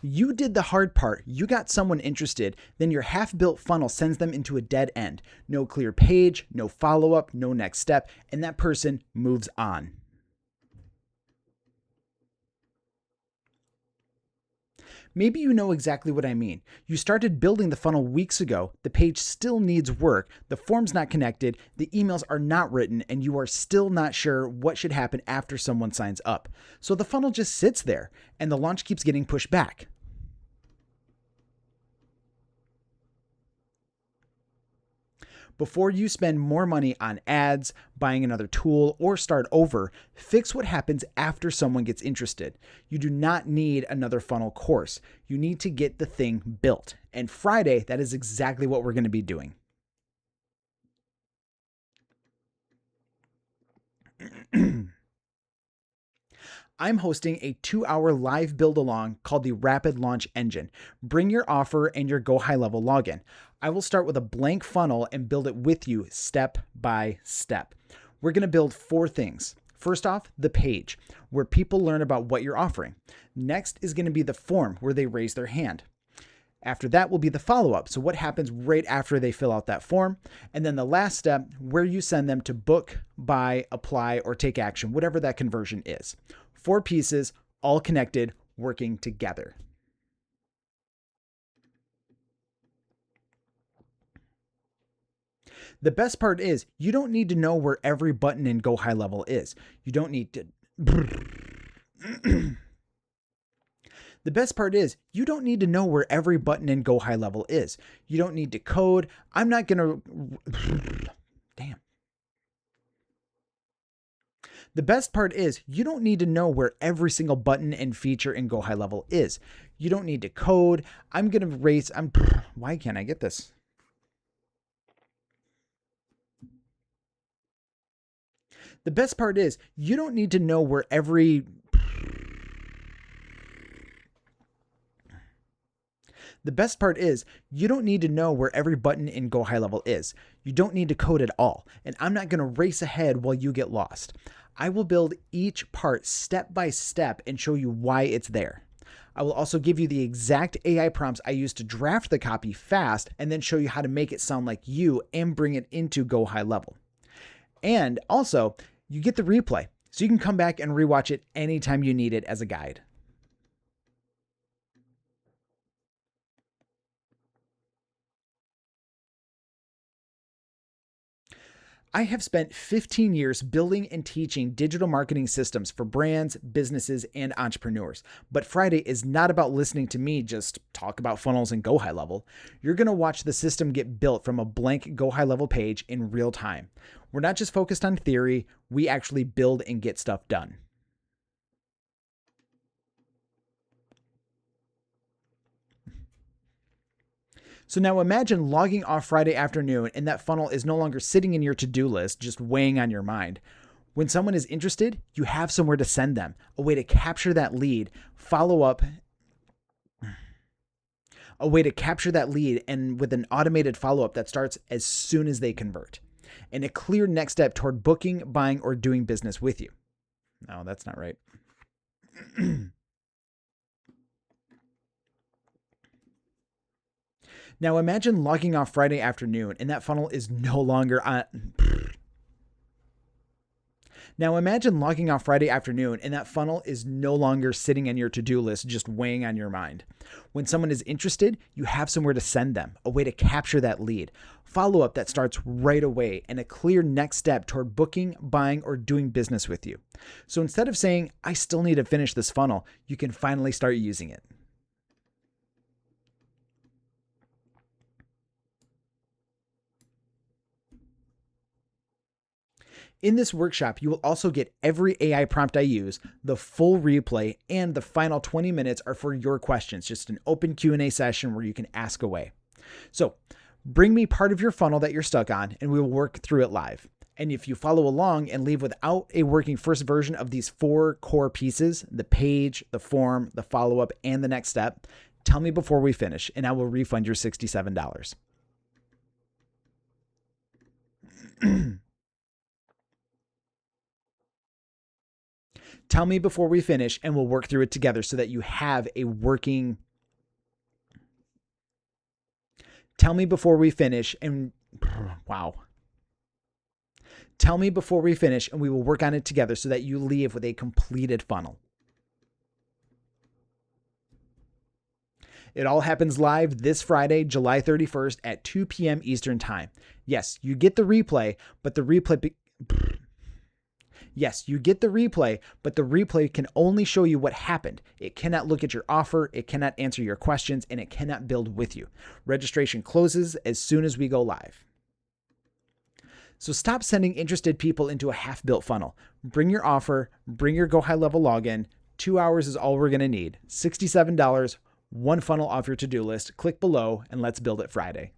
You did the hard part. You got someone interested. Then your half-built funnel sends them into a dead end. No clear page, no follow-up, no next step, and that person moves on. Maybe you know exactly what I mean. You started building the funnel weeks ago. The page still needs work. The form's not connected. The emails are not written, and you are still not sure what should happen after someone signs up. So the funnel just sits there, and the launch keeps getting pushed back. Before you spend more money on ads, buying another tool, or start over, fix what happens after someone gets interested. You do not need another funnel course. You need to get the thing built. And Friday, that is exactly what we're going to be doing. I'm hosting a 2-hour live build along called the Rapid Launch Engine. Bring your offer and your Go High Level login. I will start with a blank funnel and build it with you step by step. We're going to build 4 things. First off, the page, where people learn about what you're offering. Next is going to be the form, where they raise their hand. After that will be the follow-up, so what happens right after they fill out that form. And then the last step, where you send them to book, buy, apply, or take action, whatever that conversion is. 4 pieces, all connected, working together. The best part is you don't need to know where every button in Go High Level is. You don't need to... The best part is you don't need to know where every button in Go High Level is. You don't need to code. I'm not going to... Damn. The best part is you don't need to know where every single button and feature in Go High Level is. You don't need to code. I'm going to raise... Why can't I get this? The best part is you don't need to know where every... The best part is you don't need to know where every button in Go High Level is. You don't need to code at all. And I'm not going to race ahead while you get lost. I will build each part step by step and show you why it's there. I will also give you the exact AI prompts I use to draft the copy fast and then show you how to make it sound like you and bring it into Go High Level. And also, you get the replay, so you can come back and rewatch it anytime you need it as a guide. I have spent 15 years building and teaching digital marketing systems for brands, businesses, and entrepreneurs. But Friday is not about listening to me just talk about funnels and Go High Level. You're going to watch the system get built from a blank Go High Level page in real time. We're not just focused on theory, we actually build and get stuff done. So now imagine logging off Friday afternoon and that funnel is no longer sitting in your to-do list, just weighing on your mind. When someone is interested, you have somewhere to send them, a way to capture that lead, follow up, a way to capture that lead, and with an automated follow-up that starts as soon as they convert, and a clear next step toward booking, buying, or doing business with you. No, that's not right. Now imagine logging off Friday afternoon and that funnel is no longer on. Now imagine logging off Friday afternoon and that funnel is no longer sitting on your to-do list, just weighing on your mind. When someone is interested, you have somewhere to send them, a way to capture that lead, follow-up that starts right away, and a clear next step toward booking, buying, or doing business with you. So instead of saying, I still need to finish this funnel, you can finally start using it. In this workshop, you will also get every AI prompt I use, the full replay, and the final 20 minutes are for your questions, just an open Q&A session where you can ask away. So bring me part of your funnel that you're stuck on, and we will work through it live. And if you follow along and leave without a working first version of these 4 core pieces, the page, the form, the follow-up, and the next step, tell me before we finish, and I will refund your $67. Tell me before we finish and we'll work through it together so that you have a working Tell me before we finish and wow. Tell me before we finish and we will work on it together so that you leave with a completed funnel. It all happens live this Friday, July 31st at 2 p.m. Eastern Time. Yes, you get the replay, but the replay can only show you what happened. It cannot look at your offer, it cannot answer your questions, and it cannot build with you. Registration closes as soon as we go live. So stop sending interested people into a half-built funnel. Bring your offer, bring your Go High Level login. 2 hours is all we're going to need. $67, one funnel off your to-do list. Click below and let's build it Friday.